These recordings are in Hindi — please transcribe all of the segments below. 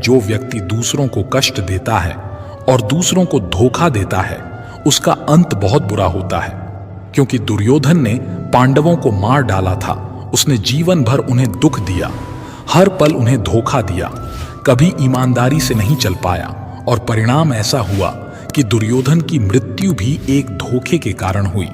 जो व्यक्ति दूसरों को कष्ट देता है और दूसरों को धोखा देता है उसका अंत बहुत बुरा होता है। क्योंकि दुर्योधन ने पांडवों को मार डाला था, उसने जीवन भर उन्हें दुख दिया, हर पल उन्हें धोखा दिया, कभी ईमानदारी से नहीं चल पाया और परिणाम ऐसा हुआ कि दुर्योधन की मृत्यु भी एक धोखे के कारण हुई।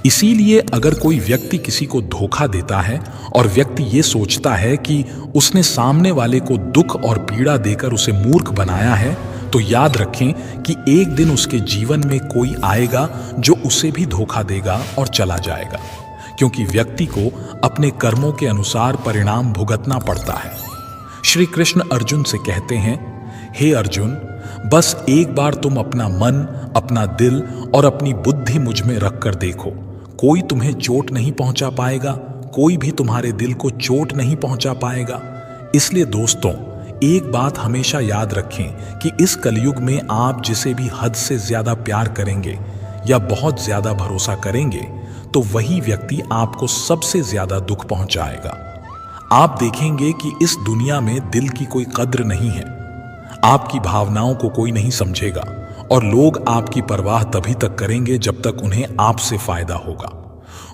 इसीलिए अगर कोई व्यक्ति किसी को धोखा देता है और व्यक्ति ये सोचता है कि उसने सामने वाले को दुख और पीड़ा देकर उसे मूर्ख बनाया है, तो याद रखें कि एक दिन उसके जीवन में कोई आएगा जो उसे भी धोखा देगा और चला जाएगा। क्योंकि व्यक्ति को अपने कर्मों के अनुसार परिणाम भुगतना पड़ता है। श्री कृष्ण अर्जुन से कहते हैं, हे अर्जुन, बस एक बार तुम अपना मन, अपना दिल और अपनी बुद्धि मुझ में रखकर देखो। कोई तुम्हें चोट नहीं पहुंचा पाएगा, कोई भी तुम्हारे दिल को चोट नहीं पहुंचा पाएगा। इसलिए दोस्तों, एक बात हमेशा याद रखें कि इस कलयुग में आप जिसे भी हद से ज्यादा प्यार करेंगे या बहुत ज्यादा भरोसा करेंगे, तो वही व्यक्ति आपको सबसे ज्यादा दुख पहुंचाएगा। आप देखेंगे कि इस दुनिया में दिल की कोई कद्र नहीं है, आपकी भावनाओं को कोई नहीं समझेगा और लोग आपकी परवाह तभी तक करेंगे जब तक उन्हें आपसे फायदा होगा।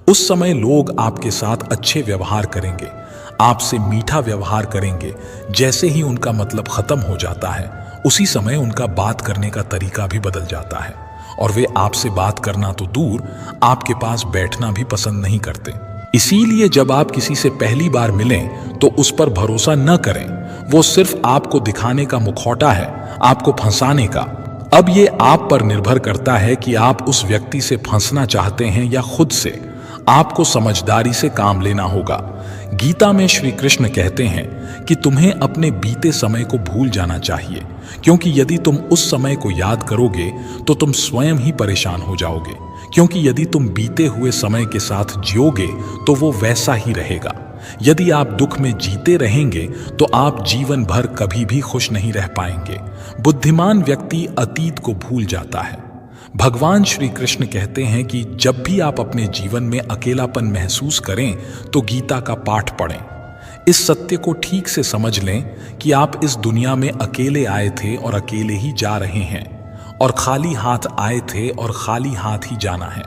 उस समय लोग आपके साथ अच्छे व्यवहार करेंगे, आपसे मीठा व्यवहार करेंगे। जैसे ही उनका मतलब खत्म हो जाता है, उसी समय उनका बात करने का तरीका भी बदल जाता है और वे आपसे बात करना तो दूर, आपके पास बैठना भी पसंद नहीं करते। इसीलिए जब आप किसी से पहली बार मिलें तो उस पर भरोसा न करें। वो सिर्फ आपको दिखाने का मुखौटा है, आपको फंसाने का। अब ये आप पर निर्भर करता है कि आप उस व्यक्ति से फंसना चाहते हैं या खुद से। आपको समझदारी से काम लेना होगा। गीता में श्री कृष्ण कहते हैं कि तुम्हें अपने बीते समय को भूल जाना चाहिए, क्योंकि यदि तुम उस समय को याद करोगे तो तुम स्वयं ही परेशान हो जाओगे। क्योंकि यदि तुम बीते हुए समय के साथ जियोगे तो वो वैसा ही रहेगा। यदि आप दुख में जीते रहेंगे तो आप जीवन भर कभी भी खुश नहीं रह पाएंगे। बुद्धिमान व्यक्ति अतीत को भूल जाता है। भगवान श्री कृष्ण कहते हैं कि जब भी आप अपने जीवन में अकेलापन महसूस करें तो गीता का पाठ पढ़ें। इस सत्य को ठीक से समझ लें कि आप इस दुनिया में अकेले आए थे और अकेले ही जा रहे हैं, और खाली हाथ आए थे और खाली हाथ ही जाना है।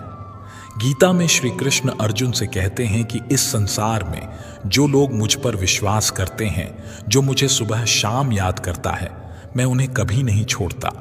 गीता में श्री कृष्ण अर्जुन से कहते हैं कि इस संसार में जो लोग मुझ पर विश्वास करते हैं, जो मुझे सुबह शाम याद करता है, मैं उन्हें कभी नहीं छोड़ता।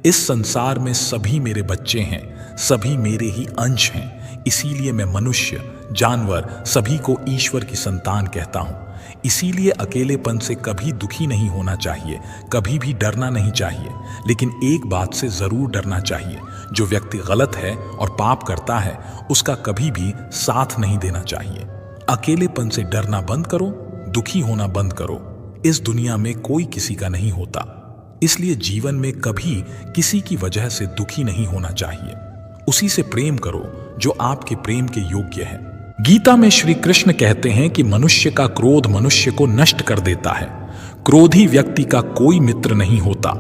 इस संसार में सभी मेरे बच्चे हैं, सभी मेरे ही अंश हैं। इसीलिए मैं मनुष्य, जानवर, सभी को ईश्वर की संतान कहता हूँ। इसीलिए अकेलेपन से कभी दुखी नहीं होना चाहिए, कभी भी डरना नहीं चाहिए। लेकिन एक बात से जरूर डरना चाहिए, जो व्यक्ति गलत है और पाप करता है उसका कभी भी साथ नहीं देना चाहिए। अकेलेपन से डरना बंद करो, दुखी होना बंद करो। इस दुनिया में कोई किसी का नहीं होता, इसलिए जीवन में कभी किसी की वजह से दुखी नहीं होना चाहिए। उसी से प्रेम करो जो आपके प्रेम के योग्य है। गीता में श्री कृष्ण कहते हैं कि मनुष्य का क्रोध मनुष्य को नष्ट कर देता है। क्रोधी व्यक्ति का कोई मित्र नहीं होता।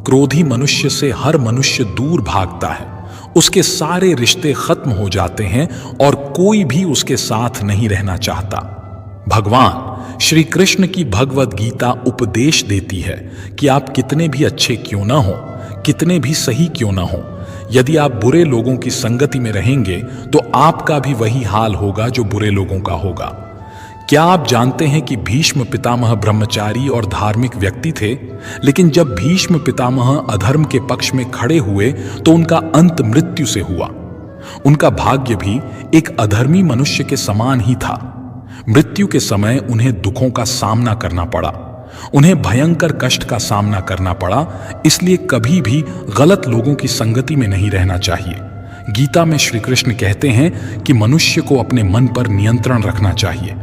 क्रोधी मनुष्य से हर मनुष्य दूर भागता है, उसके सारे रिश्ते खत्म हो जाते हैं और कोई भी उसके साथ नहीं रहना चाहता। भगवान श्री कृष्ण की भगवद गीता उपदेश देती है कि आप कितने भी अच्छे क्यों ना हो, कितने भी सही क्यों ना हो, यदि आप बुरे लोगों की संगति में रहेंगे तो आपका भी वही हाल होगा जो बुरे लोगों का होगा। क्या आप जानते हैं कि भीष्म पितामह ब्रह्मचारी और धार्मिक व्यक्ति थे, लेकिन जब भीष्म पितामह अधर्म के पक्ष में खड़े हुए तो उनका अंत मृत्यु से हुआ। उनका भाग्य भी एक अधर्मी मनुष्य के समान ही था। मृत्यु के समय उन्हें दुखों का सामना करना पड़ा, उन्हें भयंकर कष्ट का सामना करना पड़ा। इसलिए कभी भी गलत लोगों की संगति में नहीं रहना चाहिए। गीता में श्री कृष्ण कहते हैं कि मनुष्य को अपने मन पर नियंत्रण रखना चाहिए,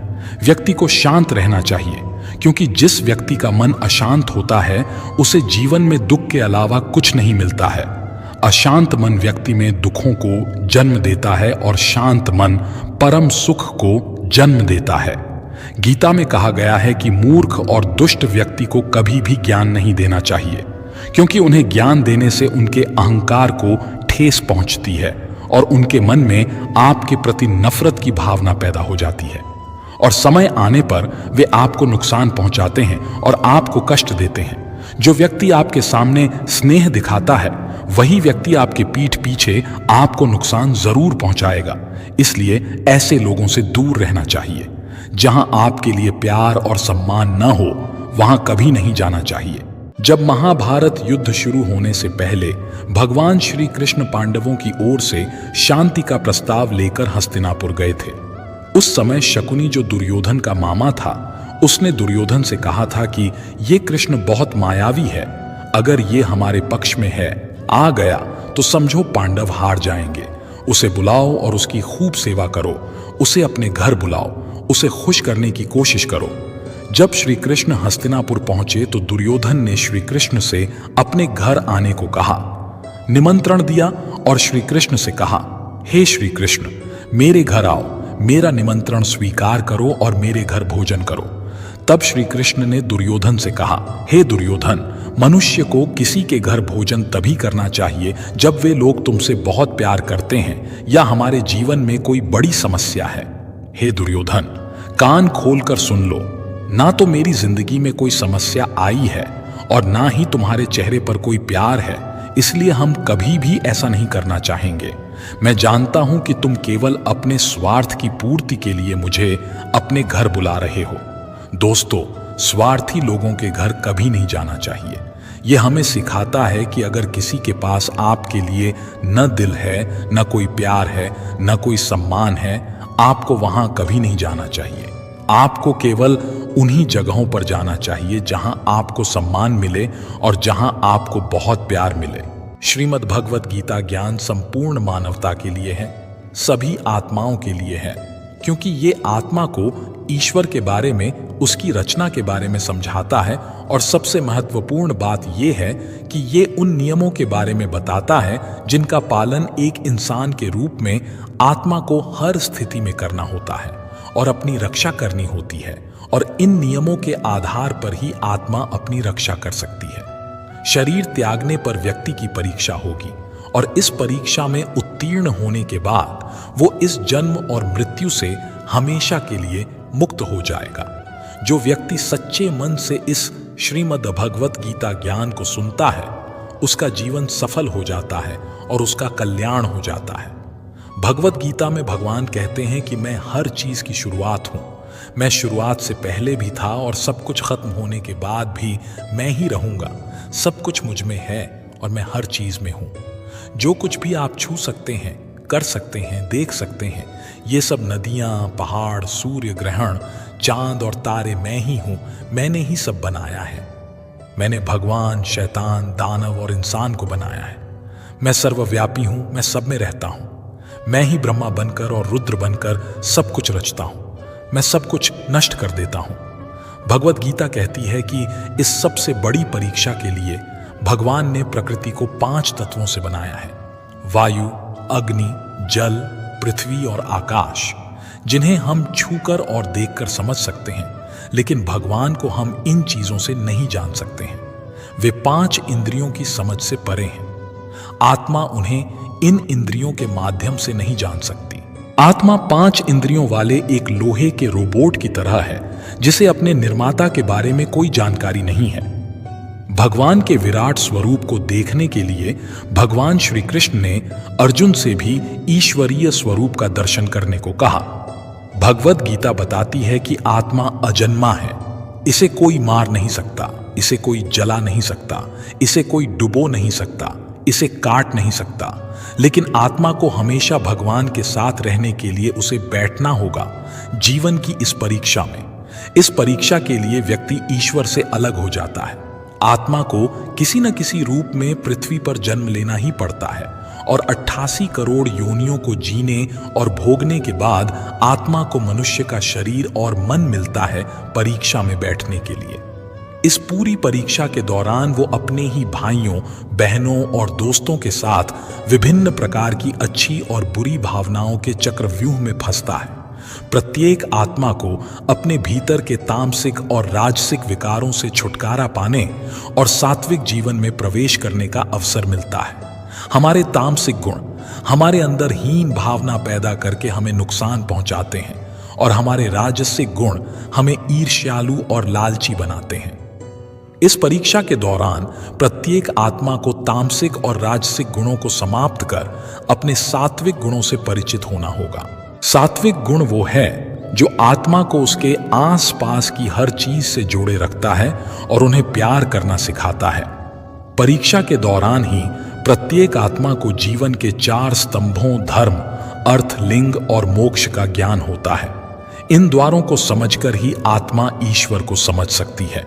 व्यक्ति को शांत रहना चाहिए, क्योंकि जिस व्यक्ति का मन अशांत होता है उसे जीवन में दुख के अलावा कुछ नहीं मिलता है। अशांत मन व्यक्ति में दुखों को जन्म देता है और शांत मन परम सुख को जन्म देता है। गीता में कहा गया है कि मूर्ख और दुष्ट व्यक्ति को कभी भी ज्ञान नहीं देना चाहिए, क्योंकि उन्हें ज्ञान देने से उनके अहंकार को ठेस पहुंचती है और उनके मन में आपके प्रति नफरत की भावना पैदा हो जाती है, और समय आने पर वे आपको नुकसान पहुंचाते हैं और आपको कष्ट देते हैं। जो व्यक्ति आपके सामने स्नेह दिखाता है वही व्यक्ति आपके पीठ पीछे आपको नुकसान जरूर पहुंचाएगा। इसलिए ऐसे लोगों से दूर रहना चाहिए। जहां आपके लिए प्यार और सम्मान न हो वहां कभी नहीं जाना चाहिए। जब महाभारत युद्ध शुरू होने से पहले भगवान श्री कृष्ण पांडवों की ओर से शांति का प्रस्ताव लेकर हस्तिनापुर गए थे। उस समय शकुनी जो दुर्योधन का मामा था, उसने दुर्योधन से कहा था कि ये कृष्ण बहुत मायावी है, अगर ये हमारे पक्ष में है आ गया तो समझो पांडव हार जाएंगे। उसे बुलाओ और उसकी खूब सेवा करो, उसे अपने घर बुलाओ, उसे खुश करने की कोशिश करो। जब श्री कृष्ण हस्तिनापुर पहुंचे तो दुर्योधन ने श्री कृष्ण से अपने घर आने को कहा, निमंत्रण दिया और श्री कृष्ण से कहा, हे श्री कृष्ण, मेरे घर आओ, मेरा निमंत्रण स्वीकार करो और मेरे घर भोजन करो। तब श्री कृष्ण ने दुर्योधन से कहा, हे दुर्योधन, मनुष्य को किसी के घर भोजन तभी करना चाहिए जब वे लोग तुमसे बहुत प्यार करते हैं या हमारे जीवन में कोई बड़ी समस्या है। हे दुर्योधन, कान खोलकर सुन लो, ना तो मेरी जिंदगी में कोई समस्या आई है और ना ही तुम्हारे चेहरे पर कोई प्यार है, इसलिए हम कभी भी ऐसा नहीं करना चाहेंगे। मैं जानता हूं कि तुम केवल अपने स्वार्थ की पूर्ति के लिए मुझे अपने घर बुला रहे हो। दोस्तों, स्वार्थी लोगों के घर कभी नहीं जाना चाहिए। यह हमें सिखाता है कि अगर किसी के पास आपके लिए न दिल है, न कोई प्यार है, न कोई सम्मान है, आपको वहां कभी नहीं जाना चाहिए। आपको केवल उन्हीं जगहों पर जाना चाहिए जहां आपको सम्मान मिले और जहां आपको बहुत प्यार मिले। श्रीमद् भगवत गीता ज्ञान संपूर्ण मानवता के लिए है, सभी आत्माओं के लिए है, क्योंकि ये आत्मा को ईश्वर के बारे में, उसकी रचना के बारे में समझाता है। और सबसे महत्वपूर्ण बात यह है कि ये उन नियमों के बारे में बताता है जिनका पालन एक इंसान के रूप में आत्मा को हर स्थिति में करना होता है और अपनी रक्षा करनी होती है। और इन नियमों के आधार पर ही आत्मा अपनी रक्षा कर सकती है। शरीर त्यागने पर व्यक्ति की परीक्षा होगी और इस परीक्षा में उत्तीर्ण होने के बाद वो इस जन्म और मृत्यु से हमेशा के लिए मुक्त हो जाएगा। जो व्यक्ति सच्चे मन से इस श्रीमद् भगवत गीता ज्ञान को सुनता है, उसका जीवन सफल हो जाता है और उसका कल्याण हो जाता है। भगवत गीता में भगवान कहते हैं कि मैं हर चीज की शुरुआत हूं। मैं शुरुआत से पहले भी था और सब कुछ खत्म होने के बाद भी मैं ही रहूंगा। सब कुछ मुझ में है और मैं हर चीज में हूं। जो कुछ भी आप छू सकते हैं, कर सकते हैं, देख सकते हैं, ये सब नदियां, पहाड़, सूर्य ग्रहण, चांद और तारे मैं ही हूं। मैंने ही सब बनाया है। मैंने भगवान, शैतान, दानव और इंसान को बनाया है। मैं सर्वव्यापी हूं, मैं सब में रहता हूं। मैं ही ब्रह्मा बनकर और रुद्र बनकर सब कुछ रचता हूं। मैं सब कुछ नष्ट कर देता हूं। भगवत गीता कहती है कि इस सबसे बड़ी परीक्षा के लिए भगवान ने प्रकृति को 5 तत्वों से बनाया है, वायु, अग्नि, जल, पृथ्वी और आकाश, जिन्हें हम छूकर और देखकर समझ सकते हैं, लेकिन भगवान को हम इन चीजों से नहीं जान सकते हैं। वे 5 इंद्रियों की समझ से परे हैं। आत्मा उन्हें इन इंद्रियों के माध्यम से नहीं जान सकती। आत्मा 5 इंद्रियों वाले एक लोहे के रोबोट की तरह है, जिसे अपने निर्माता के बारे में कोई जानकारी नहीं है। भगवान के विराट स्वरूप को देखने के लिए भगवान श्री कृष्ण ने अर्जुन से भी ईश्वरीय स्वरूप का दर्शन करने को कहा। भगवत गीता बताती है कि आत्मा अजन्मा है। इसे कोई मार नहीं सकता, इसे कोई जला नहीं सकता, इसे कोई डुबो नहीं सकता, इसे काट नहीं सकता। लेकिन आत्मा को हमेशा भगवान के साथ रहने के लिए उसे बैठना होगा जीवन की इस परीक्षा में। इस परीक्षा के लिए व्यक्ति ईश्वर से अलग हो जाता है। आत्मा को किसी न किसी रूप में पृथ्वी पर जन्म लेना ही पड़ता है और 88 करोड़ योनियों को जीने और भोगने के बाद आत्मा को मनुष्य का शरीर और मन मिलता है परीक्षा में बैठने के लिए। इस पूरी परीक्षा के दौरान वो अपने ही भाइयों, बहनों और दोस्तों के साथ विभिन्न प्रकार की अच्छी और बुरी भावनाओं के चक्रव्यूह में फंसता है। प्रत्येक आत्मा को अपने भीतर के तामसिक और राजसिक विकारों से छुटकारा पाने और सात्विक जीवन में प्रवेश करने का अवसर मिलता है। हमारे तामसिक गुण हमारे अंदर हीन भावना पैदा करके हमें नुकसान पहुंचाते हैं और हमारे राजसिक गुण हमें ईर्ष्यालु और लालची बनाते हैं। इस परीक्षा के दौरान प्रत्येक आत्मा को तामसिक और राजसिक गुणों को समाप्त कर अपने सात्विक गुणों से परिचित होना होगा। सात्विक गुण वो है जो आत्मा को उसके आसपास की हर चीज से जोड़े रखता है और उन्हें प्यार करना सिखाता है। परीक्षा के दौरान ही प्रत्येक आत्मा को जीवन के 4 स्तंभों धर्म, अर्थ, लिंग और मोक्ष का ज्ञान होता है। इन द्वारों को समझकर ही आत्मा ईश्वर को समझ सकती है।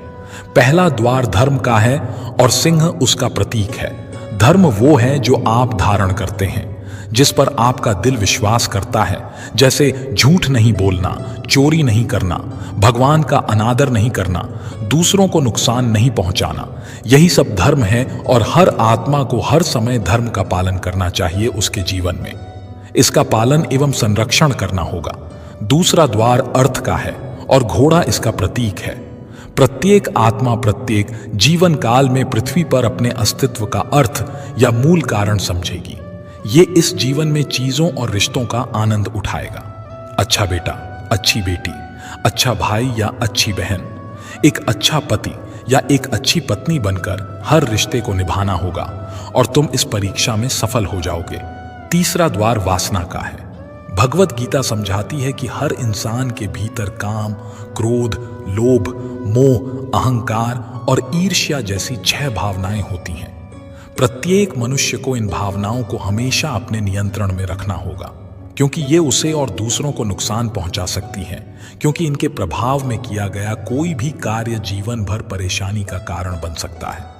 पहला द्वार धर्म का है और सिंह उसका प्रतीक है। धर्म वो है जो आप धारण करते हैं, जिस पर आपका दिल विश्वास करता है, जैसे झूठ नहीं बोलना, चोरी नहीं करना, भगवान का अनादर नहीं करना, दूसरों को नुकसान नहीं पहुंचाना। यही सब धर्म है और हर आत्मा को हर समय धर्म का पालन करना चाहिए उसके जीवन में। इसका पालन एवं संरक्षण करना होगा। दूसरा द्वार अर्थ का है और घोड़ा इसका प्रतीक है। प्रत्येक आत्मा प्रत्येक जीवन काल में पृथ्वी पर अपने अस्तित्व का अर्थ या मूल कारण समझेगी। ये इस जीवन में चीजों और रिश्तों का आनंद उठाएगा। अच्छा बेटा, अच्छी बेटी, अच्छा भाई या अच्छी बहन, एक अच्छा पति या एक अच्छी पत्नी बनकर हर रिश्ते को निभाना होगा और तुम इस परीक्षा में सफल हो जाओगे। तीसरा द्वार वासना का है। भगवत गीता समझाती है कि हर इंसान के भीतर काम, क्रोध, लोभ, मोह, अहंकार और ईर्ष्या जैसी 6 भावनाएं होती हैं। प्रत्येक मनुष्य को इन भावनाओं को हमेशा अपने नियंत्रण में रखना होगा, क्योंकि ये उसे और दूसरों को नुकसान पहुंचा सकती हैं, क्योंकि इनके प्रभाव में किया गया कोई भी कार्य जीवन भर परेशानी का कारण बन सकता है।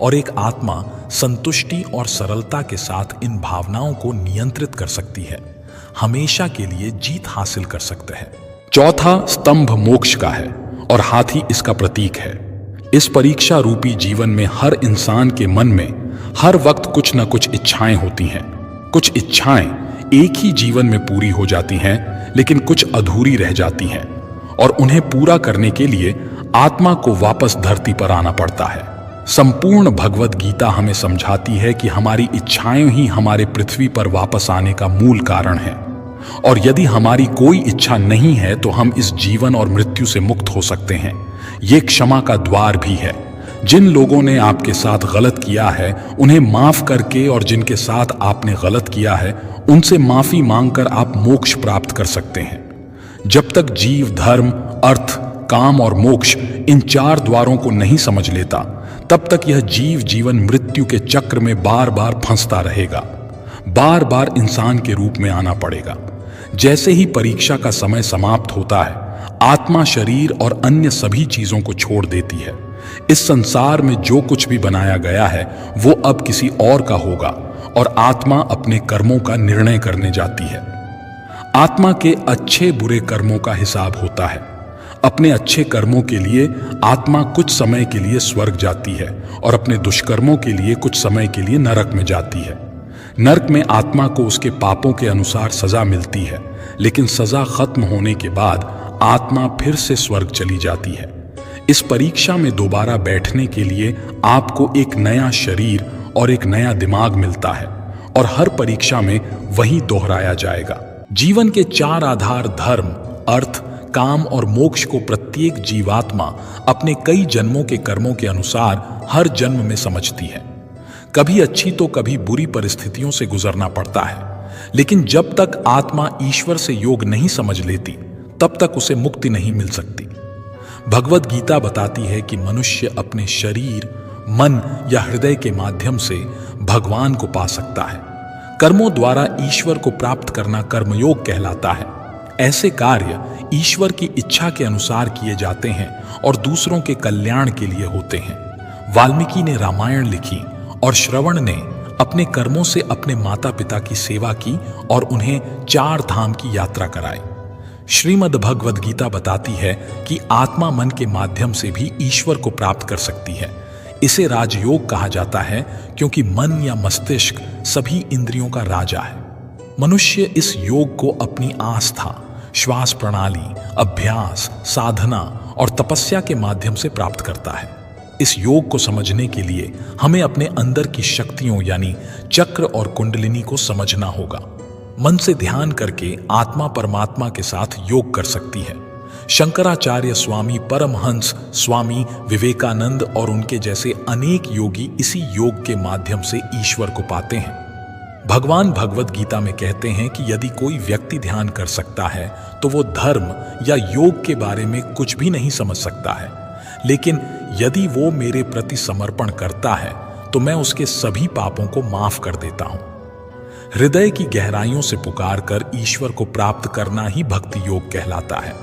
और एक आत्मा संतुष्टि और सरलता के साथ इन भावनाओं को नियंत्रित कर सकती है, हमेशा के लिए जीत हासिल कर सकते हैं। चौथा स्तंभ मोक्ष का है और हाथी इसका प्रतीक है। इस परीक्षा रूपी जीवन में हर इंसान के मन में हर वक्त कुछ न कुछ इच्छाएं होती हैं। कुछ इच्छाएं एक ही जीवन में पूरी हो जाती हैं, लेकिन कुछ अधूरी रह जाती हैं और उन्हें पूरा करने के लिए आत्मा को वापस धरती पर आना पड़ता है। संपूर्ण भगवत गीता हमें समझाती है कि हमारी इच्छाएं ही हमारे पृथ्वी पर वापस आने का मूल कारण है, और यदि हमारी कोई इच्छा नहीं है तो हम इस जीवन और मृत्यु से मुक्त हो सकते हैं। ये क्षमा का द्वार भी है। जिन लोगों ने आपके साथ गलत किया है उन्हें माफ करके, और जिनके साथ आपने गलत किया है उनसे माफी मांगकर आप मोक्ष प्राप्त कर सकते हैं। जब तक जीव धर्म, अर्थ, काम और मोक्ष इन 4 द्वारों को नहीं समझ लेता, तब तक यह जीव जीवन मृत्यु के चक्र में बार बार फंसता रहेगा। बार बार इंसान के रूप में आना पड़ेगा। जैसे ही परीक्षा का समय समाप्त होता है, आत्मा शरीर और अन्य सभी चीजों को छोड़ देती है। इस संसार में जो कुछ भी बनाया गया है वो अब किसी और का होगा और आत्मा अपने कर्मों का निर्णय करने जाती है। आत्मा के अच्छे बुरे कर्मों का हिसाब होता है। अपने अच्छे कर्मों के लिए आत्मा कुछ समय के लिए स्वर्ग जाती है और अपने दुष्कर्मों के लिए कुछ समय के लिए नरक में जाती है। नरक में आत्मा को उसके पापों के अनुसार सजा मिलती है, लेकिन सजा खत्म होने के बाद आत्मा फिर से स्वर्ग चली जाती है। इस परीक्षा में दोबारा बैठने के लिए आपको एक नया शरीर और एक नया दिमाग मिलता है और हर परीक्षा में वही दोहराया जाएगा। जीवन के 4 आधार धर्म, अर्थ, काम और मोक्ष को प्रत्येक जीवात्मा अपने कई जन्मों के कर्मों के अनुसार हर जन्म में समझती है। कभी अच्छी तो कभी बुरी परिस्थितियों से गुजरना पड़ता है, लेकिन जब तक आत्मा ईश्वर से योग नहीं समझ लेती तब तक उसे मुक्ति नहीं मिल सकती। भगवत गीता बताती है कि मनुष्य अपने शरीर, मन या हृदय के माध्यम से भगवान को पा सकता है। कर्मों द्वारा ईश्वर को प्राप्त करना कर्मयोग कहलाता है। ऐसे कार्य ईश्वर की इच्छा के अनुसार किए जाते हैं और दूसरों के कल्याण के लिए होते हैं। वाल्मीकि ने रामायण लिखी और श्रवण ने अपने कर्मों से अपने माता पिता की सेवा की और उन्हें 4 धाम की यात्रा कराई। श्रीमद् भगवद गीता बताती है कि आत्मा मन के माध्यम से भी ईश्वर को प्राप्त कर सकती है। इसे राजयोग कहा जाता है क्योंकि मन या मस्तिष्क सभी इंद्रियों का राजा है। मनुष्य इस योग को अपनी आस्था, श्वास प्रणाली, अभ्यास, साधना और तपस्या के माध्यम से प्राप्त करता है। इस योग को समझने के लिए हमें अपने अंदर की शक्तियों यानी चक्र और कुंडलिनी को समझना होगा। मन से ध्यान करके आत्मा परमात्मा के साथ योग कर सकती है। शंकराचार्य स्वामी परमहंस स्वामी विवेकानंद और उनके जैसे अनेक योगी इसी योग के माध्यम से ईश्वर को पाते हैं। भगवान भगवत गीता में कहते हैं कि यदि कोई व्यक्ति ध्यान कर सकता है तो वो धर्म या योग के बारे में कुछ भी नहीं समझ सकता है, लेकिन यदि वो मेरे प्रति समर्पण करता है तो मैं उसके सभी पापों को माफ कर देता हूं। हृदय की गहराइयों से पुकार कर ईश्वर को प्राप्त करना ही भक्ति योग कहलाता है।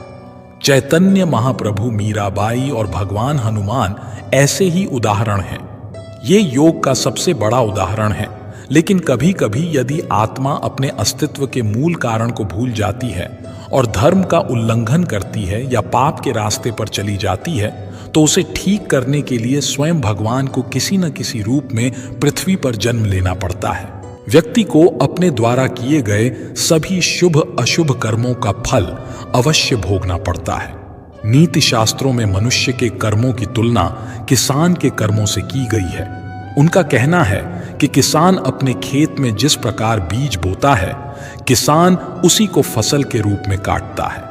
चैतन्य महाप्रभु, मीराबाई और भगवान हनुमान ऐसे ही उदाहरण हैं। ये योग का सबसे बड़ा उदाहरण है। लेकिन कभी कभी यदि आत्मा अपने अस्तित्व के मूल कारण को भूल जाती है और धर्म का उल्लंघन करती है या पाप के रास्ते पर चली जाती है तो उसे ठीक करने के लिए स्वयं भगवान को किसी न किसी रूप में पृथ्वी पर जन्म लेना पड़ता है। व्यक्ति को अपने द्वारा किए गए सभी शुभ अशुभ कर्मों का फल अवश्य भोगना पड़ता है। नीति शास्त्रों में मनुष्य के कर्मों की तुलना किसान के कर्मों से की गई है। उनका कहना है कि किसान अपने खेत में जिस प्रकार बीज बोता है, किसान उसी को फसल के रूप में काटता है।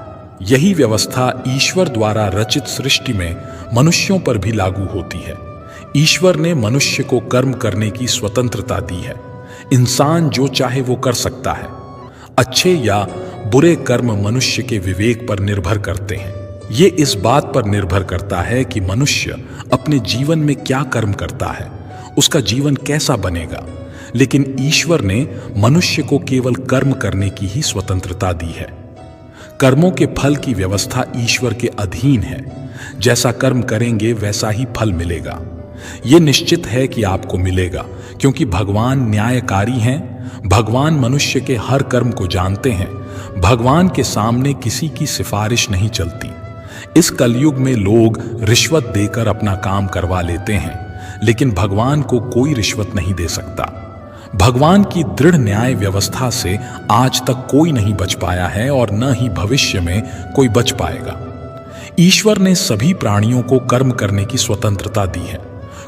यही व्यवस्था ईश्वर द्वारा रचित सृष्टि में मनुष्यों पर भी लागू होती है। ईश्वर ने मनुष्य को कर्म करने की स्वतंत्रता दी है। इंसान जो चाहे वो कर सकता है। अच्छे या बुरे कर्म मनुष्य के विवेक पर निर्भर करते हैं। ये इस बात पर निर्भर करता है कि मनुष्य अपने जीवन में क्या कर्म करता है, उसका जीवन कैसा बनेगा। लेकिन ईश्वर ने मनुष्य को केवल कर्म करने की ही स्वतंत्रता दी है। कर्मों के फल की व्यवस्था ईश्वर के अधीन है। जैसा कर्म करेंगे वैसा ही फल मिलेगा। यह निश्चित है कि आपको मिलेगा, क्योंकि भगवान न्यायकारी हैं। भगवान मनुष्य के हर कर्म को जानते हैं। भगवान के सामने किसी की सिफारिश नहीं चलती। इस कलयुग में लोग रिश्वत देकर अपना काम करवा लेते हैं, लेकिन भगवान को कोई रिश्वत नहीं दे सकता। भगवान की दृढ़ न्याय व्यवस्था से आज तक कोई नहीं बच पाया है और न ही भविष्य में कोई बच पाएगा। ईश्वर ने सभी प्राणियों को कर्म करने की स्वतंत्रता दी है।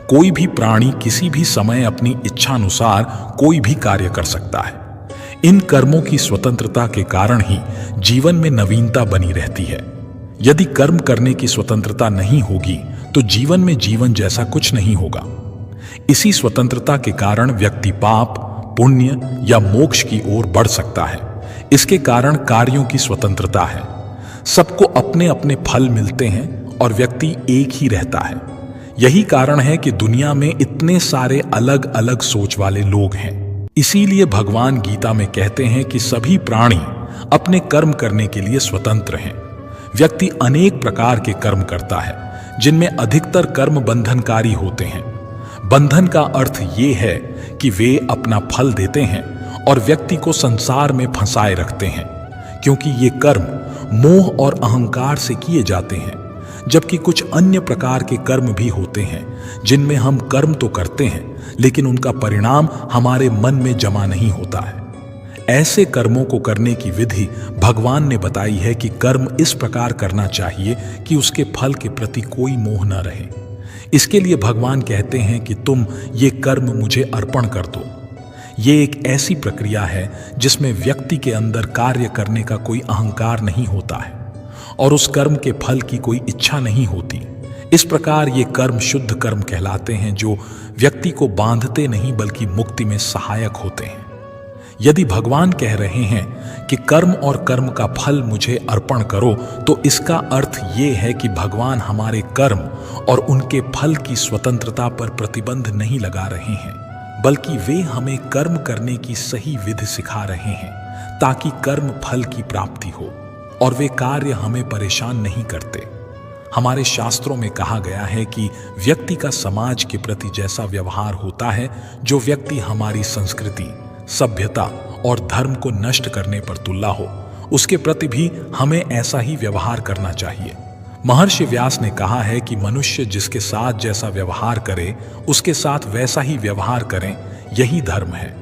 कोई भी प्राणी किसी भी समय अपनी इच्छानुसार कोई भी कार्य कर सकता है। इन कर्मों की स्वतंत्रता के कारण ही जीवन में नवीनता बनी रहती है। यदि कर्म करने की स्वतंत्रता नहीं होगी तो जीवन में जीवन जैसा कुछ नहीं होगा। इसी स्वतंत्रता के कारण व्यक्ति पाप, पुण्य या मोक्ष की ओर बढ़ सकता है। इसके कारण कार्यों की स्वतंत्रता है। सबको अपने अपने फल मिलते हैं और व्यक्ति एक ही रहता है। यही कारण है कि दुनिया में इतने सारे अलग अलग सोच वाले लोग हैं। इसीलिए भगवान गीता में कहते हैं कि सभी प्राणी अपने कर्म करने के लिए स्वतंत्र हैं। व्यक्ति अनेक प्रकार के कर्म करता है, जिनमें अधिकतर कर्म बंधनकारी होते हैं। बंधन का अर्थ ये है कि वे अपना फल देते हैं और व्यक्ति को संसार में फंसाए रखते हैं, क्योंकि ये कर्म मोह और अहंकार से किए जाते हैं। जबकि कुछ अन्य प्रकार के कर्म भी होते हैं जिनमें हम कर्म तो करते हैं, लेकिन उनका परिणाम हमारे मन में जमा नहीं होता है। ऐसे कर्मों को करने की विधि भगवान ने बताई है कि कर्म इस प्रकार करना चाहिए कि उसके फल के प्रति कोई मोह न रहे। इसके लिए भगवान कहते हैं कि तुम ये कर्म मुझे अर्पण कर दो। ये एक ऐसी प्रक्रिया है जिसमें व्यक्ति के अंदर कार्य करने का कोई अहंकार नहीं होता है और उस कर्म के फल की कोई इच्छा नहीं होती। इस प्रकार ये कर्म शुद्ध कर्म कहलाते हैं, जो व्यक्ति को बांधते नहीं बल्कि मुक्ति में सहायक होते हैं। यदि भगवान कह रहे हैं कि कर्म और कर्म का फल मुझे अर्पण करो, तो इसका अर्थ ये है कि भगवान हमारे कर्म और उनके फल की स्वतंत्रता पर प्रतिबंध नहीं लगा रहे हैं, बल्कि वे हमें कर्म करने की सही विधि सिखा रहे हैं ताकि कर्म फल की प्राप्ति हो और वे कार्य हमें परेशान नहीं करते। हमारे शास्त्रों में कहा गया है कि व्यक्ति का समाज के प्रति जैसा व्यवहार होता है, जो व्यक्ति हमारी संस्कृति, सभ्यता और धर्म को नष्ट करने पर तुल्ला हो, उसके प्रति भी हमें ऐसा ही व्यवहार करना चाहिए। महर्षि व्यास ने कहा है कि मनुष्य जिसके साथ जैसा व्यवहार करे, उसके साथ वैसा ही व्यवहार करें, यही धर्म है।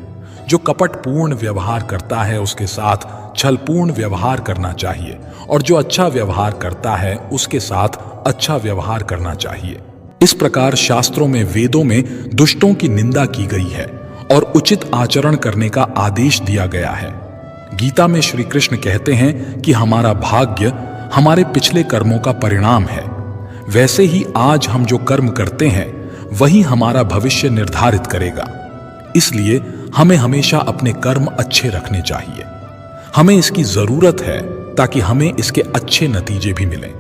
जो कपटपूर्ण व्यवहार करता है उसके साथ छलपूर्ण व्यवहार करना चाहिए, और जो अच्छा व्यवहार करता है उसके साथ अच्छा व्यवहार करना चाहिए। इस प्रकार शास्त्रों में, वेदों में दुष्टों की निंदा की गई है और उचित आचरण करने का आदेश दिया गया है। गीता में श्री कृष्ण कहते हैं कि हमारा भाग्य हमारे पिछले कर्मों का परिणाम है। वैसे ही आज हम जो कर्म करते हैं वही हमारा भविष्य निर्धारित करेगा। इसलिए हमें हमेशा अपने कर्म अच्छे रखने चाहिए। हमें इसकी जरूरत है ताकि हमें इसके अच्छे नतीजे भी मिलें।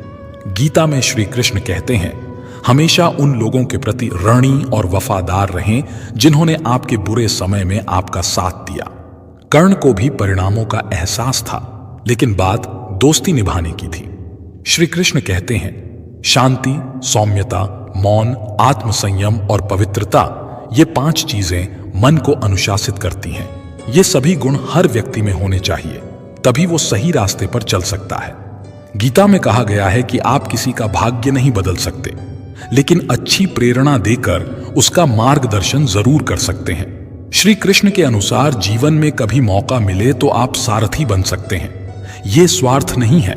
गीता में श्री कृष्ण कहते हैं, हमेशा उन लोगों के प्रति ऋणी और वफादार रहें जिन्होंने आपके बुरे समय में आपका साथ दिया। कर्ण को भी परिणामों का एहसास था, लेकिन बात दोस्ती निभाने की थी। श्री कृष्ण कहते हैं, शांति, सौम्यता, मौन, आत्मसंयम और पवित्रता, ये 5 चीजें मन को अनुशासित करती हैं। ये सभी गुण हर व्यक्ति में होने चाहिए, तभी वो सही रास्ते पर चल सकता है। गीता में कहा गया है कि आप किसी का भाग्य नहीं बदल सकते, लेकिन अच्छी प्रेरणा देकर उसका मार्गदर्शन जरूर कर सकते हैं। श्री कृष्ण के अनुसार जीवन में कभी मौका मिले तो आप सारथी बन सकते हैं। ये स्वार्थ नहीं है।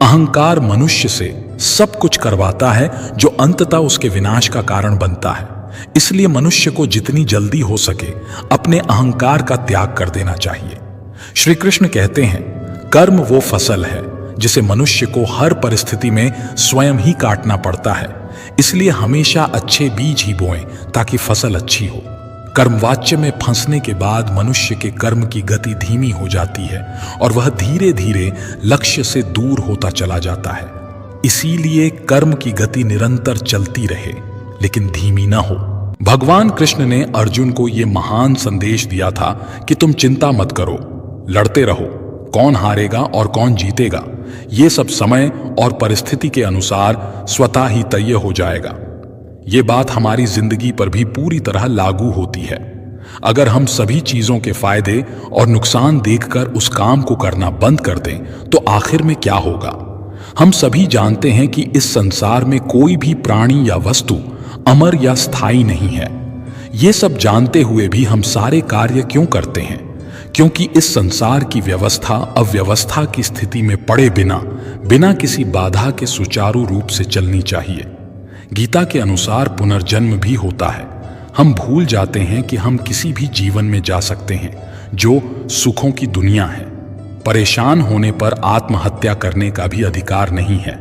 अहंकार मनुष्य से सब कुछ करवाता है जो अंततः उसके विनाश का कारण बनता है। इसलिए मनुष्य को जितनी जल्दी हो सके अपने अहंकार का त्याग कर देना चाहिए। श्री कृष्ण कहते हैं, कर्म वो फसल है जिसे मनुष्य को हर परिस्थिति में स्वयं ही काटना पड़ता है। इसलिए हमेशा अच्छे बीज ही बोएं ताकि फसल अच्छी हो। कर्मवाच्य में फंसने के बाद मनुष्य के कर्म की गति धीमी हो जाती है और वह धीरे धीरे लक्ष्य से दूर होता चला जाता है। इसीलिए कर्म की गति निरंतर चलती रहे, लेकिन धीमी ना हो। भगवान कृष्ण ने अर्जुन को यह महान संदेश दिया था कि तुम चिंता मत करो, लड़ते रहो। कौन हारेगा और कौन जीतेगा, ये सब समय और परिस्थिति के अनुसार स्वतः ही तय हो जाएगा। ये बात हमारी जिंदगी पर भी पूरी तरह लागू होती है। अगर हम सभी चीजों के फायदे और नुकसान देखकर उस काम को करना बंद कर दें तो आखिर में क्या होगा। हम सभी जानते हैं कि इस संसार में कोई भी प्राणी या वस्तु अमर या स्थायी नहीं है। ये सब जानते हुए भी हम सारे कार्य क्यों करते हैं? क्योंकि इस संसार की व्यवस्था अव्यवस्था की स्थिति में पड़े बिना किसी बाधा के सुचारू रूप से चलनी चाहिए। गीता के अनुसार पुनर्जन्म भी होता है। हम भूल जाते हैं कि हम किसी भी जीवन में जा सकते हैं जो सुखों की दुनिया है। परेशान होने पर आत्महत्या करने का भी अधिकार नहीं है।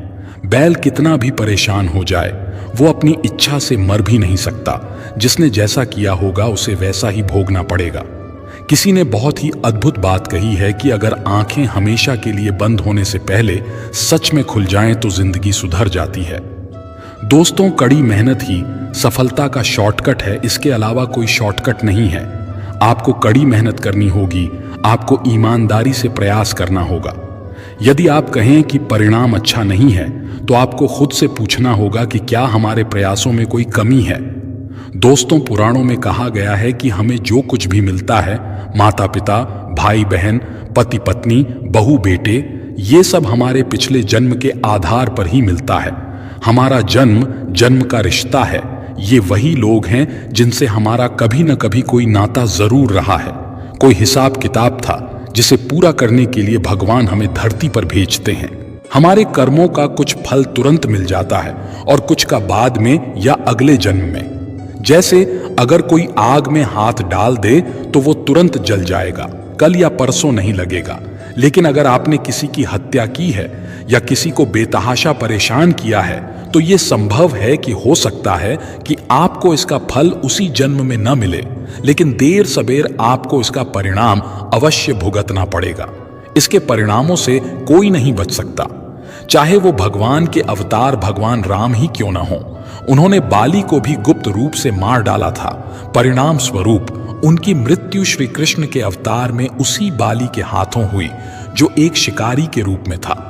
बैल कितना भी परेशान हो जाए, वो अपनी इच्छा से मर भी नहीं सकता। जिसने जैसा किया होगा उसे वैसा ही भोगना पड़ेगा। किसी ने बहुत ही अद्भुत बात कही है कि अगर आंखें हमेशा के लिए बंद होने से पहले सच में खुल जाएं तो जिंदगी सुधर जाती है। दोस्तों, कड़ी मेहनत ही सफलता का शॉर्टकट है, इसके अलावा कोई शॉर्टकट नहीं है। आपको कड़ी मेहनत करनी होगी, आपको ईमानदारी से प्रयास करना होगा। यदि आप कहें कि परिणाम अच्छा नहीं है तो आपको खुद से पूछना होगा कि क्या हमारे प्रयासों में कोई कमी है। दोस्तों, पुराणों में कहा गया है कि हमें जो कुछ भी मिलता है, माता पिता, भाई बहन, पति पत्नी, बहू बेटे, ये सब हमारे पिछले जन्म के आधार पर ही मिलता है। हमारा जन्म का रिश्ता है। ये वही लोग हैं जिनसे हमारा कभी न कभी कोई नाता जरूर रहा है। कोई हिसाब किताब था जिसे पूरा करने के लिए भगवान हमें धरती पर भेजते हैं। हमारे कर्मों का कुछ फल तुरंत मिल जाता है और कुछ का बाद में या अगले जन्म में। जैसे अगर कोई आग में हाथ डाल दे तो वो तुरंत जल जाएगा, कल या परसों नहीं लगेगा। लेकिन अगर आपने किसी की हत्या की है या किसी को बेतहाशा परेशान किया है तो ये संभव है कि हो सकता है कि आपको इसका फल उसी जन्म में न मिले, लेकिन देर सबेर आपको इसका परिणाम अवश्य भुगतना पड़ेगा। इसके परिणामों से कोई नहीं बच सकता, चाहे वो भगवान के अवतार भगवान राम ही क्यों न हो। उन्होंने बाली को भी गुप्त रूप से मार डाला था। परिणाम स्वरूप उनकी मृत्यु श्री कृष्ण के अवतार में उसी बाली के हाथों हुई जो एक शिकारी के रूप में था।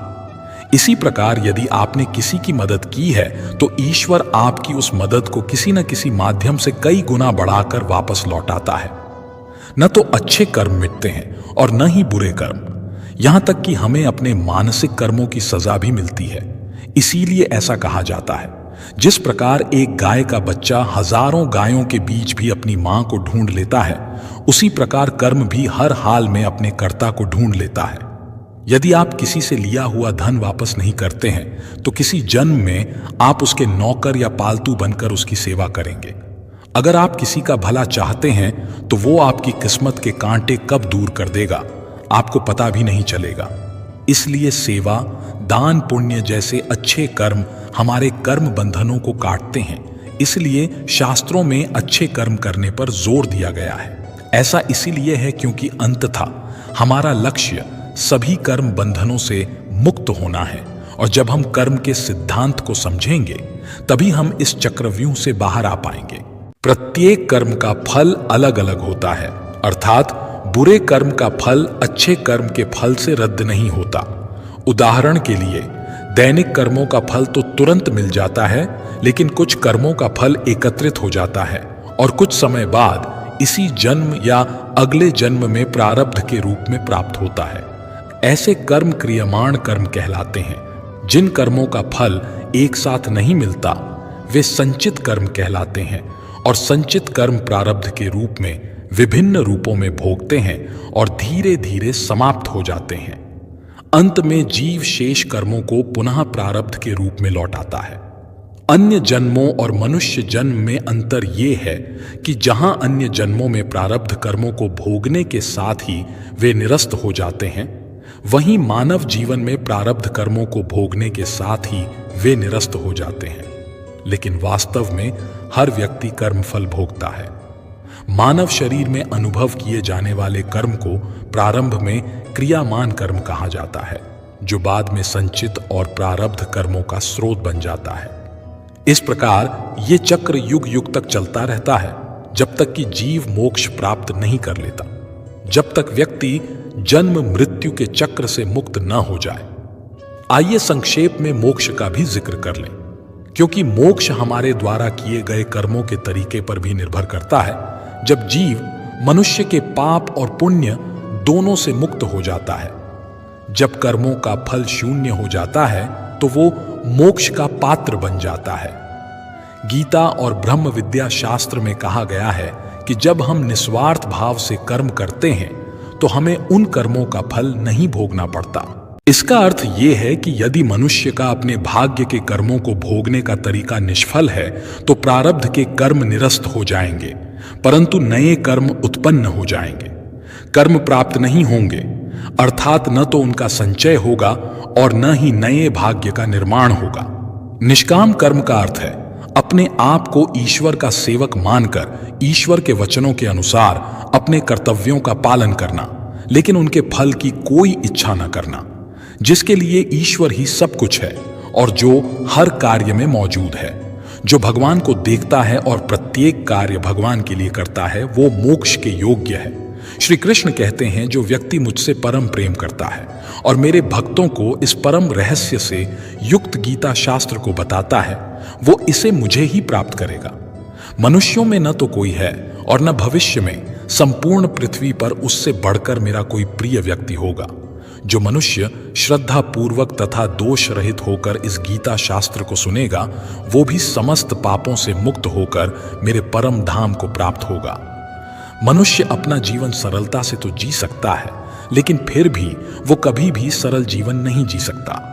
इसी प्रकार यदि आपने किसी की मदद की है तो ईश्वर आपकी उस मदद को किसी न किसी माध्यम से कई गुना बढ़ाकर वापस लौटाता है। न तो अच्छे कर्म मिटते हैं और न ही बुरे कर्म, यहां तक कि हमें अपने मानसिक कर्मों की सजा भी मिलती है। इसीलिए ऐसा कहा जाता है, जिस प्रकार एक गाय का बच्चा हजारों गायों के बीच भी अपनी मां को ढूंढ लेता है, उसी प्रकार कर्म भी हर हाल में अपने कर्ता को ढूंढ लेता है। यदि आप किसी से लिया हुआ धन वापस नहीं करते हैं तो किसी जन्म में आप उसके नौकर या पालतू बनकर उसकी सेवा करेंगे। अगर आप किसी का भला चाहते हैं तो वो आपकी किस्मत के कांटे कब दूर कर देगा आपको पता भी नहीं चलेगा। इसलिए सेवा, दान पुण्य जैसे अच्छे कर्म हमारे कर्म बंधनों को काटते हैं, इसलिए शास्त्रों में अच्छे कर्म करने पर जोर दिया गया है। ऐसा इसीलिए है क्योंकि अंततः हमारा लक्ष्य सभी कर्म बंधनों से मुक्त होना है, और जब हम कर्म के सिद्धांत को समझेंगे तभी हम इस चक्रव्यूह से बाहर आ पाएंगे। प्रत्येक कर्म का फल अलग अलग होता है, अर्थात बुरे कर्म का फल अच्छे कर्म के फल से रद्द नहीं होता। उदाहरण के लिए दैनिक कर्मों का फल तो तुरंत मिल जाता है, लेकिन कुछ कर्मों का फल एकत्रित हो जाता है और कुछ समय बाद इसी जन्म या अगले जन्म में प्रारब्ध के रूप में प्राप्त होता है। ऐसे कर्म क्रियमाण कर्म कहलाते हैं। जिन कर्मों का फल एक साथ नहीं मिलता वे संचित कर्म कहलाते हैं, और संचित कर्म प्रारब्ध के रूप में विभिन्न रूपों में भोगते हैं और धीरे धीरे समाप्त हो जाते हैं। अंत में जीव शेष कर्मों को पुनः प्रारब्ध के रूप में लौटाता है। अन्य जन्मों और मनुष्य जन्म में अंतर यह है कि जहां अन्य जन्मों में प्रारब्ध कर्मों को भोगने के साथ ही वे निरस्त हो जाते हैं, वहीं मानव जीवन में प्रारब्ध कर्मों को भोगने के साथ ही वे निरस्त हो जाते हैं। लेकिन वास्तव में हर व्यक्ति कर्मफल भोगता है। मानव शरीर में अनुभव किए जाने वाले कर्म को प्रारंभ में क्रियामान कर्म कहा जाता है, जो बाद में संचित और प्रारब्ध कर्मों का स्रोत बन जाता है। इस प्रकार ये चक्र युग युग तक चलता रहता है, जब तक कि जीव मोक्ष प्राप्त नहीं कर लेता, जब तक व्यक्ति जन्म मृत्यु के चक्र से मुक्त न हो जाए। आइए संक्षेप में मोक्ष का भी जिक्र कर लें, क्योंकि मोक्ष हमारे द्वारा किए गए कर्मों के तरीके पर भी निर्भर करता है। जब जीव मनुष्य के पाप और पुण्य दोनों से मुक्त हो जाता है, जब कर्मों का फल शून्य हो जाता है, तो वो मोक्ष का पात्र बन जाता है। गीता और ब्रह्म विद्या शास्त्र में कहा गया है कि जब हम निस्वार्थ भाव से कर्म करते हैं तो हमें उन कर्मों का फल नहीं भोगना पड़ता। इसका अर्थ यह है कि यदि मनुष्य का अपने भाग्य के कर्मों को भोगने का तरीका निष्फल है तो प्रारब्ध के कर्म निरस्त हो जाएंगे, परंतु नए कर्म उत्पन्न हो जाएंगे। कर्म प्राप्त नहीं होंगे, अर्थात न तो उनका संचय होगा और न ही नए भाग्य का निर्माण होगा। निष्काम कर्म का अर्थ है अपने आप को ईश्वर का सेवक मानकर ईश्वर के वचनों के अनुसार अपने कर्तव्यों का पालन करना, लेकिन उनके फल की कोई इच्छा न करना, जिसके लिए ईश्वर ही सब कुछ है और जो हर कार्य में मौजूद है। जो भगवान को देखता है और प्रत्येक कार्य भगवान के लिए करता है, वो मोक्ष के योग्य है। श्री कृष्ण कहते हैं, जो व्यक्ति मुझसे परम प्रेम करता है और मेरे भक्तों को इस परम रहस्य से युक्त गीता शास्त्र को बताता है, वो इसे मुझे ही प्राप्त करेगा। मनुष्यों में न तो कोई है और न भविष्य में संपूर्ण पृथ्वी पर उससे बढ़कर मेरा कोई प्रिय व्यक्ति होगा। जो मनुष्य श्रद्धा पूर्वक तथा दोष रहित होकर इस गीता शास्त्र को सुनेगा, वो भी समस्त पापों से मुक्त होकर मेरे परम धाम को प्राप्त होगा। मनुष्य अपना जीवन सरलता से तो जी सकता है, लेकिन फिर भी वो कभी भी सरल जीवन नहीं जी सकता।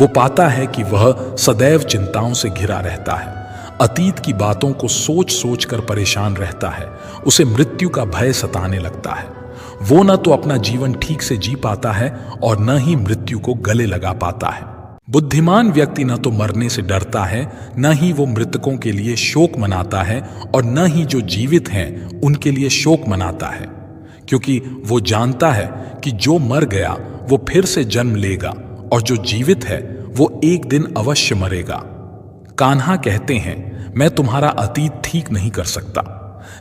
वो पाता है कि वह सदैव चिंताओं से घिरा रहता है, अतीत की बातों को सोच सोच कर परेशान रहता है, उसे मृत्यु का भय सताने लगता है। वो न तो अपना जीवन ठीक से जी पाता है और न ही मृत्यु को गले लगा पाता है। बुद्धिमान व्यक्ति न तो मरने से डरता है, न ही वो मृतकों के लिए शोक मनाता है और न ही जो जीवित हैं उनके लिए शोक मनाता है, क्योंकि वो जानता है कि जो मर गया वो फिर से जन्म लेगा और जो जीवित है वो एक दिन अवश्य मरेगा। कान्हा कहते हैं, मैं तुम्हारा अतीत ठीक नहीं कर सकता,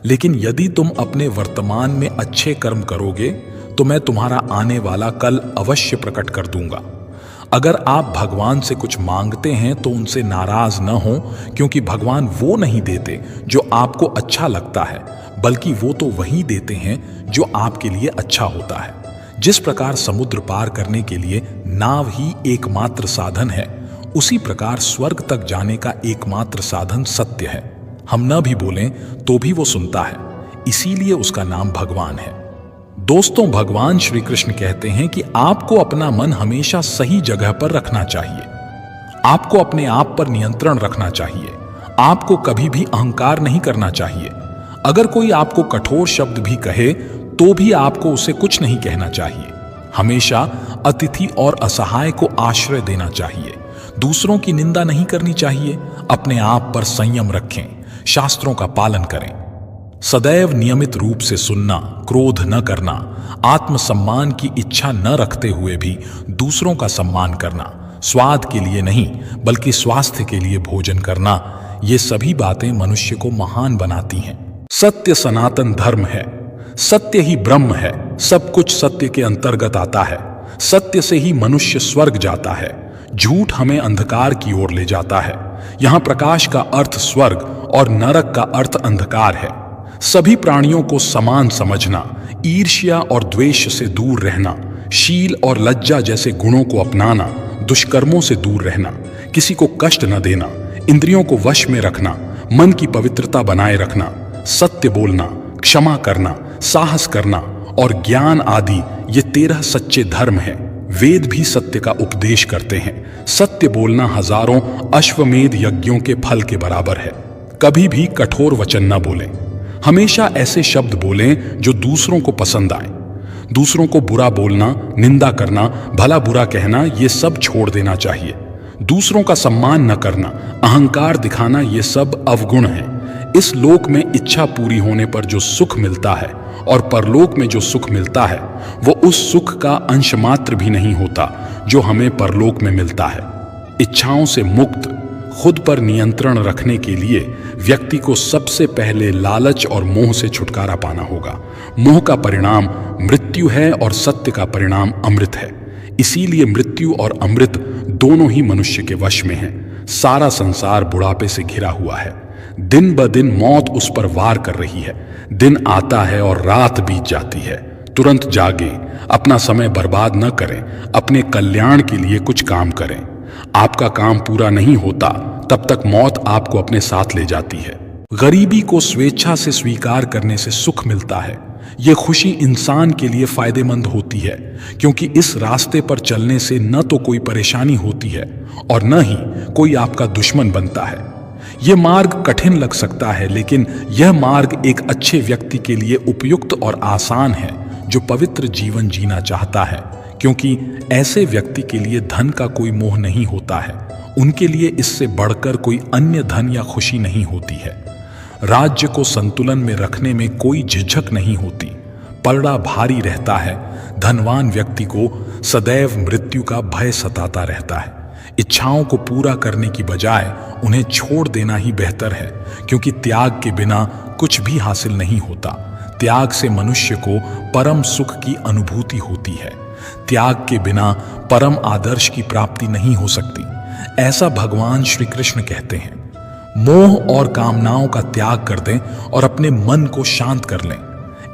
लेकिन यदि तुम अपने वर्तमान में अच्छे कर्म करोगे तो मैं तुम्हारा आने वाला कल अवश्य प्रकट कर दूंगा। अगर आप भगवान से कुछ मांगते हैं तो उनसे नाराज न हो, क्योंकि भगवान वो नहीं देते जो आपको अच्छा लगता है, बल्कि वो तो वही देते हैं जो आपके लिए अच्छा होता है। जिस प्रकार समुद्र पार करने के लिए नाव ही एकमात्र साधन है, उसी प्रकार स्वर्ग तक जाने का एकमात्र साधन सत्य है। हम न भी बोलें तो भी वो सुनता है, इसीलिए उसका नाम भगवान है। दोस्तों, भगवान श्री कृष्ण कहते हैं कि आपको अपना मन हमेशा सही जगह पर रखना चाहिए। आपको अपने आप पर नियंत्रण रखना चाहिए। आपको कभी भी अहंकार नहीं करना चाहिए। अगर कोई आपको कठोर शब्द भी कहे तो भी आपको उसे कुछ नहीं कहना चाहिए। हमेशा अतिथि और असहाय को आश्रय देना चाहिए। दूसरों की निंदा नहीं करनी चाहिए। अपने आप पर संयम रखें, शास्त्रों का पालन करें। सदैव नियमित रूप से सुनना, क्रोध न करना, आत्मसम्मान की इच्छा न रखते हुए भी दूसरों का सम्मान करना, स्वाद के लिए नहीं बल्कि स्वास्थ्य के लिए भोजन करना, ये सभी बातें मनुष्य को महान बनाती हैं। सत्य सनातन धर्म है। सत्य ही ब्रह्म है। सब कुछ सत्य के अंतर्गत आता है। सत्य से ही मनुष्य स्वर्ग जाता है। झूठ हमें अंधकार की ओर ले जाता है। यहां प्रकाश का अर्थ स्वर्ग और नरक का अर्थ अंधकार है। सभी प्राणियों को समान समझना, ईर्ष्या और द्वेष से दूर रहना, शील और लज्जा जैसे गुणों को अपनाना, दुष्कर्मों से दूर रहना, किसी को कष्ट न देना, इंद्रियों को वश में रखना, मन की पवित्रता बनाए रखना, सत्य बोलना, क्षमा करना, साहस करना और ज्ञान आदि, ये 13 सच्चे धर्म हैं। वेद भी सत्य का उपदेश करते हैं। सत्य बोलना हजारों अश्वमेध यज्ञों के फल के बराबर है। कभी भी कठोर वचन न बोलें। हमेशा ऐसे शब्द बोलें जो दूसरों को पसंद आए। दूसरों को बुरा बोलना, निंदा करना, भला बुरा कहना, ये सब छोड़ देना चाहिए। दूसरों का सम्मान न करना, अहंकार दिखाना, ये सब अवगुण है। इस लोक में इच्छा पूरी होने पर जो सुख मिलता है और परलोक में जो सुख मिलता है वो उस सुख का अंश मात्र भी नहीं होता जो हमें परलोक में मिलता है। इच्छाओं से मुक्त, खुद पर नियंत्रण रखने के लिए व्यक्ति को सबसे पहले लालच और मोह से छुटकारा पाना होगा। मोह का परिणाम मृत्यु है और सत्य का परिणाम अमृत है। इसीलिए मृत्यु और अमृत दोनों ही मनुष्य के वश में हैं। सारा संसार बुढ़ापे से घिरा हुआ है। दिन ब दिन मौत उस पर वार कर रही है। दिन आता है और रात बीत जाती है। तुरंत जागें, अपना समय बर्बाद न करें, अपने कल्याण के लिए कुछ काम करें। आपका काम पूरा नहीं होता तब तक मौत आपको अपने साथ ले जाती है। गरीबी को स्वेच्छा से स्वीकार करने से सुख मिलता है। यह खुशी इंसान के लिए फायदेमंद होती है, क्योंकि इस रास्ते पर चलने से न तो कोई परेशानी होती है और न ही कोई आपका दुश्मन बनता है। यह मार्ग कठिन लग सकता है, लेकिन यह मार्ग एक अच्छे व्यक्ति के लिए उपयुक्त और आसान है जो पवित्र जीवन जीना चाहता है, क्योंकि ऐसे व्यक्ति के लिए धन का कोई मोह नहीं होता है। उनके लिए इससे बढ़कर कोई अन्य धन या खुशी नहीं होती है। राज्य को संतुलन में रखने में कोई झिझक नहीं होती। पलड़ा भारी रहता है। धनवान व्यक्ति को सदैव मृत्यु का भय सताता रहता है। इच्छाओं को पूरा करने की बजाय उन्हें छोड़ देना ही बेहतर है, क्योंकि त्याग के बिना कुछ भी हासिल नहीं होता। त्याग से मनुष्य को परम सुख की अनुभूति होती है। त्याग के बिना परम आदर्श की प्राप्ति नहीं हो सकती। ऐसा भगवान श्री कृष्ण कहते हैं। मोह और कामनाओं का त्याग कर दें और अपने मन को शांत कर लें।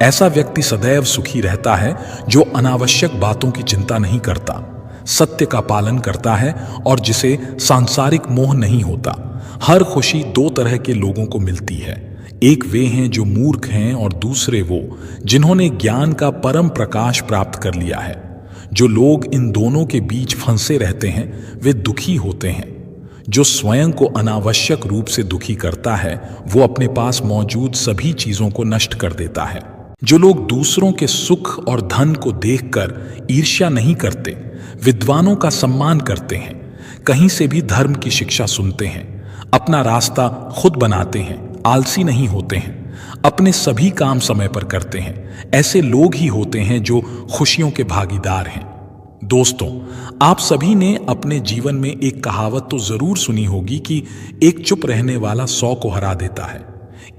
ऐसा व्यक्ति सदैव सुखी रहता है जो अनावश्यक बातों की चिंता नहीं करता, सत्य का पालन करता है और जिसे सांसारिक मोह नहीं होता। हर खुशी दो तरह के लोगों को मिलती है। एक वे हैं जो मूर्ख हैं और दूसरे वो जिन्होंने ज्ञान का परम प्रकाश प्राप्त कर लिया है। जो लोग इन दोनों के बीच फंसे रहते हैं वे दुखी होते हैं। जो स्वयं को अनावश्यक रूप से दुखी करता है वो अपने पास मौजूद सभी चीजों को नष्ट कर देता है। जो लोग दूसरों के सुख और धन को देखकर ईर्ष्या नहीं करते, विद्वानों का सम्मान करते हैं, कहीं से भी धर्म की शिक्षा सुनते हैं, अपना रास्ता खुद बनाते हैं, आलसी नहीं होते हैं, अपने सभी काम समय पर करते हैं, ऐसे लोग ही होते हैं जो खुशियों के भागीदार हैं। दोस्तों, आप सभी ने अपने जीवन में एक कहावत तो जरूर सुनी होगी कि एक चुप रहने वाला 100 को हरा देता है।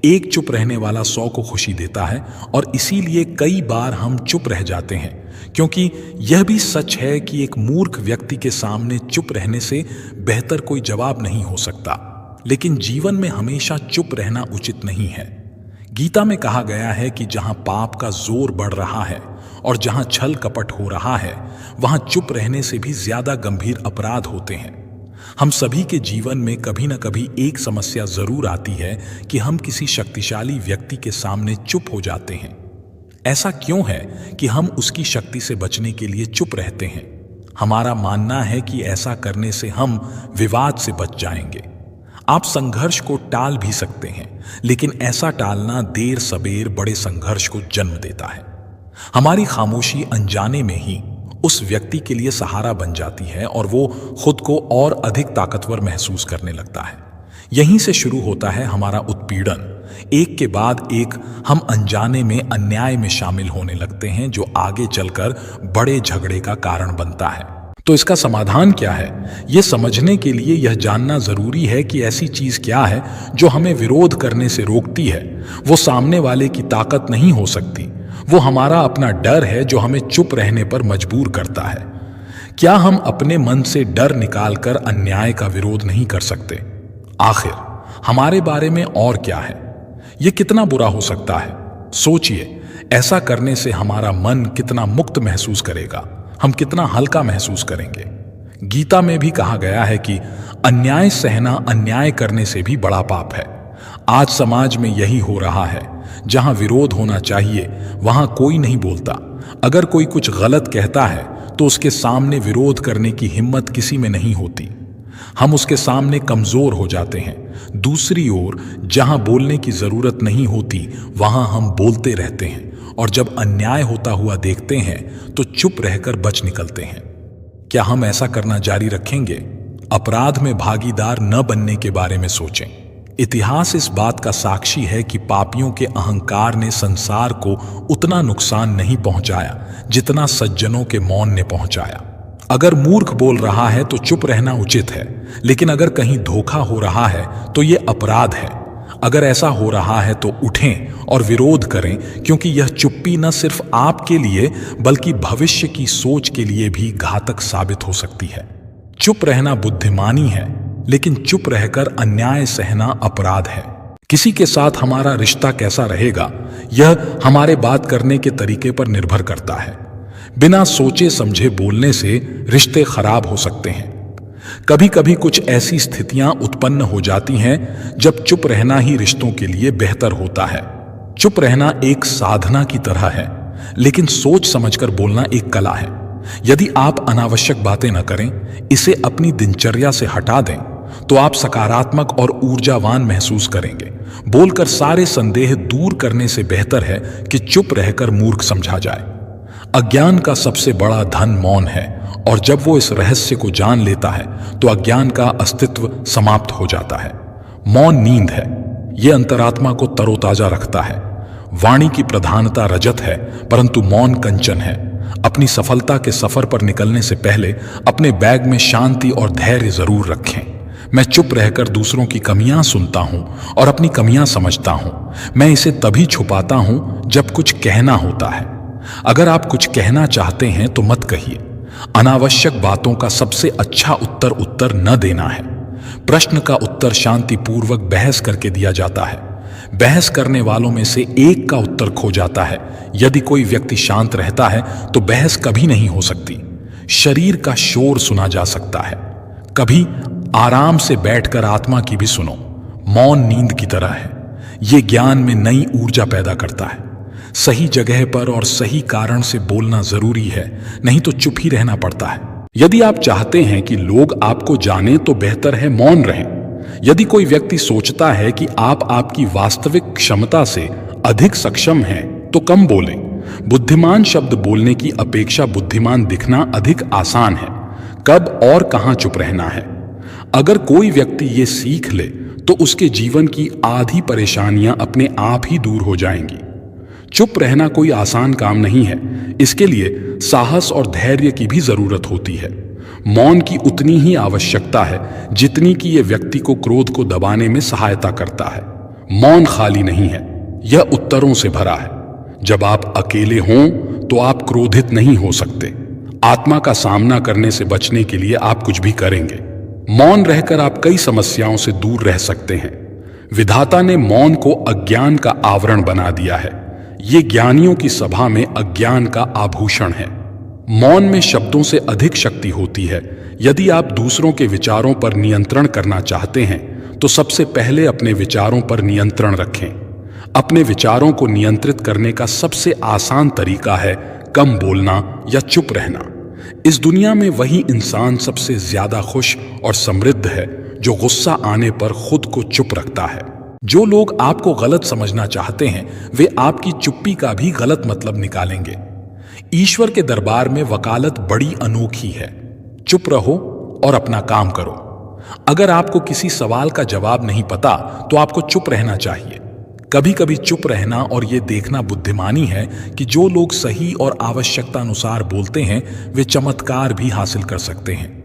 एक चुप रहने वाला 100 को खुशी देता है, और इसीलिए कई बार हम चुप रह जाते हैं, क्योंकि यह भी सच है कि एक मूर्ख व्यक्ति के सामने चुप रहने से बेहतर कोई जवाब नहीं हो सकता। लेकिन जीवन में हमेशा चुप रहना उचित नहीं है। गीता में कहा गया है कि जहां पाप का जोर बढ़ रहा है और जहां छल कपट हो रहा है, वहां चुप रहने से भी ज्यादा गंभीर अपराध होते हैं। हम सभी के जीवन में कभी न कभी एक समस्या जरूर आती है कि हम किसी शक्तिशाली व्यक्ति के सामने चुप हो जाते हैं। ऐसा क्यों है कि हम उसकी शक्ति से बचने के लिए चुप रहते हैं? हमारा मानना है कि ऐसा करने से हम विवाद से बच जाएंगे। आप संघर्ष को टाल भी सकते हैं, लेकिन ऐसा टालना देर सबेर बड़े संघर्ष को जन्म देता है। हमारी खामोशी अनजाने में ही उस व्यक्ति के लिए सहारा बन जाती है और वो खुद को और अधिक ताकतवर महसूस करने लगता है। यहीं से शुरू होता है हमारा उत्पीड़न। एक के बाद एक हम अनजाने में अन्याय में शामिल होने लगते हैं, जो आगे चलकर बड़े झगड़े का कारण बनता है। तो इसका समाधान क्या है? ये समझने के लिए यह जानना जरूरी है कि ऐसी चीज क्या है जो हमें विरोध करने से रोकती है। वो सामने वाले की ताकत नहीं हो सकती, वो हमारा अपना डर है जो हमें चुप रहने पर मजबूर करता है। क्या हम अपने मन से डर निकालकर अन्याय का विरोध नहीं कर सकते? आखिर हमारे बारे में और क्या है? ये कितना बुरा हो सकता है? सोचिए, ऐसा करने से हमारा मन कितना मुक्त महसूस करेगा, हम कितना हल्का महसूस करेंगे। गीता में भी कहा गया है कि अन्याय सहना अन्याय करने से भी बड़ा पाप है। आज समाज में यही हो रहा है। जहां विरोध होना चाहिए वहां कोई नहीं बोलता। अगर कोई कुछ गलत कहता है तो उसके सामने विरोध करने की हिम्मत किसी में नहीं होती। हम उसके सामने कमजोर हो जाते हैं। दूसरी ओर जहां बोलने की जरूरत नहीं होती वहां हम बोलते रहते हैं, और जब अन्याय होता हुआ देखते हैं तो चुप रहकर बच निकलते हैं। क्या हम ऐसा करना जारी रखेंगे? अपराध में भागीदार न बनने के बारे में सोचें। इतिहास इस बात का साक्षी है कि पापियों के अहंकार ने संसार को उतना नुकसान नहीं पहुंचाया जितना सज्जनों के मौन ने पहुंचाया। अगर मूर्ख बोल रहा है तो चुप रहना उचित है, लेकिन अगर कहीं धोखा हो रहा है तो ये अपराध है। अगर ऐसा हो रहा है तो उठें और विरोध करें, क्योंकि यह चुप्पी न सिर्फ आपके लिए बल्कि भविष्य की सोच के लिए भी घातक साबित हो सकती है। चुप रहना बुद्धिमानी है, लेकिन चुप रहकर अन्याय सहना अपराध है। किसी के साथ हमारा रिश्ता कैसा रहेगा, यह हमारे बात करने के तरीके पर निर्भर करता है। बिना सोचे समझे बोलने से रिश्ते खराब हो सकते हैं। कभी कभी कुछ ऐसी स्थितियां उत्पन्न हो जाती हैं जब चुप रहना ही रिश्तों के लिए बेहतर होता है। चुप रहना एक साधना की तरह है, लेकिन सोच समझकर बोलना एक कला है। यदि आप अनावश्यक बातें न करें, इसे अपनी दिनचर्या से हटा दें, तो आप सकारात्मक और ऊर्जावान महसूस करेंगे। बोलकर सारे संदेह दूर करने से बेहतर है कि चुप रहकर मूर्ख समझा जाए। अज्ञान का सबसे बड़ा धन मौन है, और जब वो इस रहस्य को जान लेता है तो अज्ञान का अस्तित्व समाप्त हो जाता है। मौन नींद है, ये अंतरात्मा को तरोताजा रखता है। वाणी की प्रधानता रजत है, परंतु मौन कंचन है। अपनी सफलता के सफर पर निकलने से पहले अपने बैग में शांति और धैर्य जरूर रखें। मैं चुप रहकर दूसरों की कमियां सुनता हूं और अपनी कमियां समझता हूं। मैं इसे तभी छुपाता हूं जब कुछ कहना होता है। अगर आप कुछ कहना चाहते हैं तो मत कहिए। अनावश्यक बातों का सबसे अच्छा उत्तर न देना है। प्रश्न का उत्तर शांतिपूर्वक बहस करके दिया जाता है। बहस करने वालों में से एक का उत्तर खो जाता है। यदि कोई व्यक्ति शांत रहता है तो बहस कभी नहीं हो सकती। शरीर का शोर सुना जा सकता है, कभी आराम से बैठकर आत्मा की भी सुनो। मौन नींद की तरह है, ये ज्ञान में नई ऊर्जा पैदा करता है। सही जगह पर और सही कारण से बोलना जरूरी है, नहीं तो चुप ही रहना पड़ता है। यदि आप चाहते हैं कि लोग आपको जानें तो बेहतर है मौन रहें। यदि कोई व्यक्ति सोचता है कि आप आपकी वास्तविक क्षमता से अधिक सक्षम हैं तो कम बोलें। बुद्धिमान शब्द बोलने की अपेक्षा बुद्धिमान दिखना अधिक आसान है। कब और कहां चुप रहना है। अगर कोई व्यक्ति ये सीख ले तो उसके जीवन की आधी परेशानियां अपने आप ही दूर हो जाएंगी। चुप रहना कोई आसान काम नहीं है, इसके लिए साहस और धैर्य की भी जरूरत होती है। मौन की उतनी ही आवश्यकता है जितनी कि यह व्यक्ति को क्रोध को दबाने में सहायता करता है। मौन खाली नहीं है, यह उत्तरों से भरा है। जब आप अकेले हों तो आप क्रोधित नहीं हो सकते। आत्मा का सामना करने से बचने के लिए आप कुछ भी करेंगे। मौन रहकर आप कई समस्याओं से दूर रह सकते हैं। विधाता ने मौन को अज्ञान का आवरण बना दिया है। ये ज्ञानियों की सभा में अज्ञान का आभूषण है। मौन में शब्दों से अधिक शक्ति होती है। यदि आप दूसरों के विचारों पर नियंत्रण करना चाहते हैं तो सबसे पहले अपने विचारों पर नियंत्रण रखें। अपने विचारों को नियंत्रित करने का सबसे आसान तरीका है कम बोलना या चुप रहना। इस दुनिया में वही इंसान सबसे ज्यादा खुश और समृद्ध है जो गुस्सा आने पर खुद को चुप रखता है। जो लोग आपको गलत समझना चाहते हैं वे आपकी चुप्पी का भी गलत मतलब निकालेंगे। ईश्वर के दरबार में वकालत बड़ी अनोखी है। चुप रहो और अपना काम करो। अगर आपको किसी सवाल का जवाब नहीं पता तो आपको चुप रहना चाहिए। कभी कभी चुप रहना और यह देखना बुद्धिमानी है कि जो लोग सही और आवश्यकता अनुसार बोलते हैं वे चमत्कार भी हासिल कर सकते हैं।